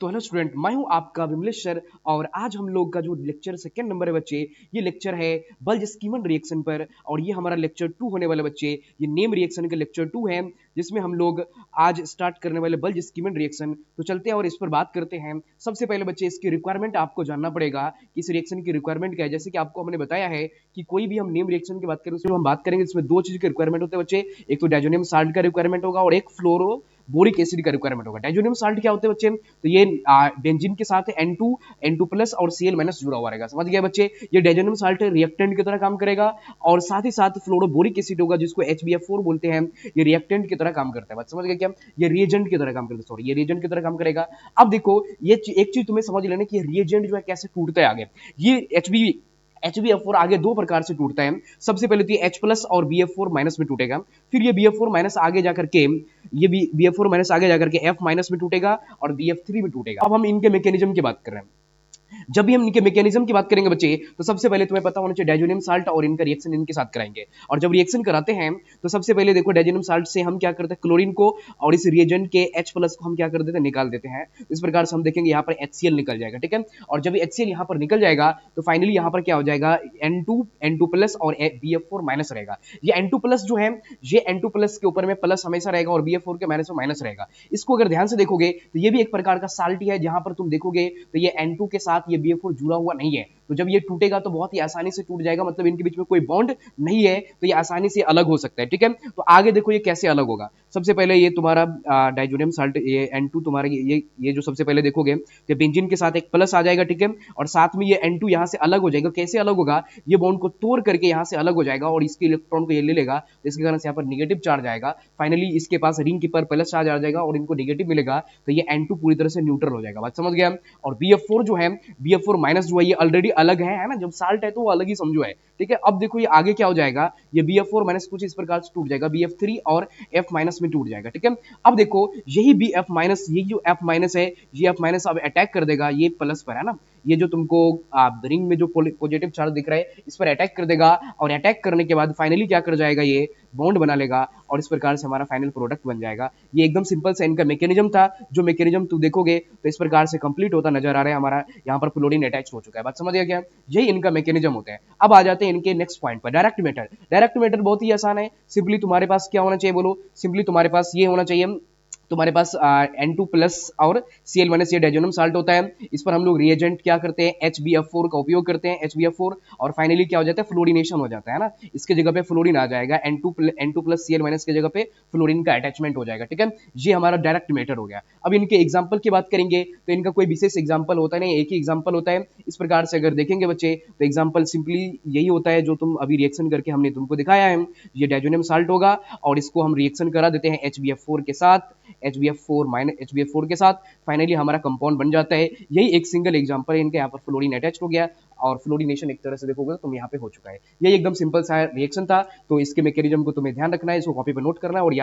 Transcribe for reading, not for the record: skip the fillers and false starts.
तो hello student, मैं हूं आपका विमलेश सर। और आज हम लोग का जो लेक्चर सेकंड नंबर है बच्चे, ये लेक्चर है बल्ज-स्कीमन रिएक्शन पर। और ये हमारा लेक्चर 2 होने वाला बच्चे, ये नेम रिएक्शन का लेक्चर 2 है, जिसमें हम लोग आज स्टार्ट करने वाले बल्ज-स्कीमन रिएक्शन। तो चलते हैं और इस पर बात करते हैं। सबसे पहले बच्चे इसकी रिक्वायरमेंट आपको जानना पड़ेगा कि इस रिएक्शन की रिक्वायरमेंट क्या है। जैसे कि आपको हमने बताया है कि कोई भी हम नेम रिएक्शन की बात करें, उसमें हम बात करेंगे, इसमें दो चीज की रिक्वायरमेंट होते हैं बच्चे। एक तो डायजोनियम साल्ट का रिक्वायरमेंट होगा और एक फ्लोरो बोरिक एसिड का रिक्वायरमेंट होगा। डायजोनियम साल्ट क्या होते हैं बच्चे? तो ये बेंजीन के साथ N2 N2+ और Cl- जुड़ा हुआ रहेगा। समझ गया बच्चे? ये डायजोनियम साल्ट रिएक्टेंट की तरह काम करेगा और साथ ही साथ फ्लोरोबोरिक एसिड होगा, जिसको HBF4 बोलते हैं, ये रिएक्टेंट की तरह काम करता है। बात समझ गए क्या? ये रिएजेंट की तरह काम करता है, सॉरी, ये रिएजेंट की तरह काम करेगा। अब देखो, ये एक चीज तुम्हें समझ लेना कि रिएजेंट जो है कैसे टूटता है आगे। ये HbF4 आगे दो प्रकार से टूटता है। सबसे पहले तो ये H+ और BF4- में टूटेगा। फिर ये BF4- आगे जाकर के ये भी BF4- आगे जाकर के F- में टूटेगा और BF3 में टूटेगा। अब हम इनके मैकेनिज्म की बात कर रहे हैं। जब भी हम इनके मैकेनिज्म की बात करेंगे बच्चे, तो सबसे पहले तुम्हें पता होना चाहिए डायजोनियम साल्ट और इनका रिएक्शन इनके साथ कराएंगे। और जब रिएक्शन कराते हैं तो सबसे पहले देखो, डायजोनियम साल्ट से हम क्या करते हैं, क्लोरीन को और इस रिएजेंट के H+ को हम क्या कर देते हैं, निकाल देते हैं। इस प्रकार से हम देखेंगे यहाँ पर HCl निकल जाएगा, ठीक है। और जब HCl यहाँ पर निकल जाएगा तो फाइनली यहाँ पर क्या हो जाएगा, N2+ और BF4- रहेगा। ये N2+ जो है, ये N2+ के ऊपर में प्लस हमेशा रहेगा और BF4 के माइनस में माइनस रहेगा। इसको अगर ध्यान से देखोगे तो ये भी एक प्रकार का साल्ट ही है। जहां पर तुम देखोगे तो ये N2 के साथ ये BF4 जुड़ा हुआ नहीं है, तो जब ये टूटेगा तो बहुत ही आसानी से टूट जाएगा, मतलब इनके बीच में कोई बॉन्ड नहीं है, तो ये आसानी से अलग हो सकता है, ठीक है। तो आगे देखो ये कैसे अलग होगा। सबसे पहले ये तुम्हारा डायजोनियम साल्ट, ये N2 तुम्हारा, ये जो सबसे पहले देखोगे तो बेंजीन के साथ एक प्लस आ जाएगा, ठीक है। और साथ में ये N2 यहाँ से अलग हो जाएगा। कैसे अलग होगा, ये बॉन्ड को तोड़ करके यहाँ से अलग हो जाएगा और इसके इलेक्ट्रॉन को ये ले लेगा, तो इसके कारण से यहाँ पर निगेटिव चार्ज आएगा। फाइनली इसके पास रिंग के पर प्लस चार्ज आ जाएगा और इनको निगेटिव मिलेगा, तो ये N2 पूरी तरह से न्यूट्रल हो जाएगा। बात समझ गया? और BF4 जो है, BF4- जो है, ये ऑलरेडी अलग है ना, जब साल्ट है तो वो अलग ही समझो है, ठीक है। अब देखो ये आगे क्या हो जाएगा, ये BF4- कुछ इस प्रकार से टूट जाएगा, BF3 और F- में टूट जाएगा, ठीक है। अब देखो यही BF-, ये जो F- है, ये F- अब अटैक कर देगा ये प्लस पर, है ना। ये जो तुमको रिंग में जो पॉजिटिव चार्ज दिख रहा है, इस पर अटैक कर देगा और अटैक करने के बाद फाइनली क्या कर जाएगा, ये बॉन्ड बना लेगा और इस प्रकार से हमारा फाइनल प्रोडक्ट बन जाएगा। ये एकदम सिंपल सा इनका मैकेनिज्म था, जो मैकेनिज्म तुम देखोगे तो इस प्रकार से कंप्लीट होता नजर आ रहा है। हमारा यहाँ पर फ्लोरीन अटैच हो चुका है। बात समझ गया क्या? यही इनका मैकेनिज्म होता है। अब आ जाते हैं इनके नेक्स्ट पॉइंट पर, डायरेक्ट मेथड। डायरेक्ट मेथड बहुत ही आसान है। सिंपली तुम्हारे पास क्या होना चाहिए, बोलो? सिंपली तुम्हारे पास ये होना चाहिए, तुम्हारे पास N2+ और Cl- ये डायजोनियम साल्ट होता है। इस पर हम लोग रिएजेंट क्या करते हैं, HbF4 का उपयोग करते हैं, HbF4, और फाइनली क्या हो जाता है, फ्लोरिनेशन हो जाता है ना। इसके जगह पे फ्लोरीन आ जाएगा, N2+ Cl- के जगह पे फ्लोरीन का अटैचमेंट हो जाएगा, ठीक है। ये हमारा डायरेक्ट मेथड हो गया। अब इनके एग्जाम्पल की बात करेंगे तो इनका कोई विशेष एग्जाम्पल होता नहीं, एक ही एग्जाम्पल होता है। इस प्रकार से अगर देखेंगे बच्चे तो एग्जाम्पल सिंपली यही होता है जो तुम अभी रिएक्शन करके हमने तुमको दिखाया है। ये डायजोनियम साल्ट होगा और इसको हम रिएक्शन करा देते हैं HbF4 के साथ, HbF4- के साथ, फाइनली हमारा कंपाउंड बन जाता है। यही एक सिंगल एग्जांपल है इनका। यहाँ पर फ्लोरीन अटैच हो गया और फ्लोरिनेशन एक तरह से देखोगे तो यहाँ पे हो चुका है। ये एकदम सिंपल सा रिएक्शन था। तो इसके मैकेनिज्म को तुम्हें ध्यान रखना है, इसको कॉपी पर नोट करना है और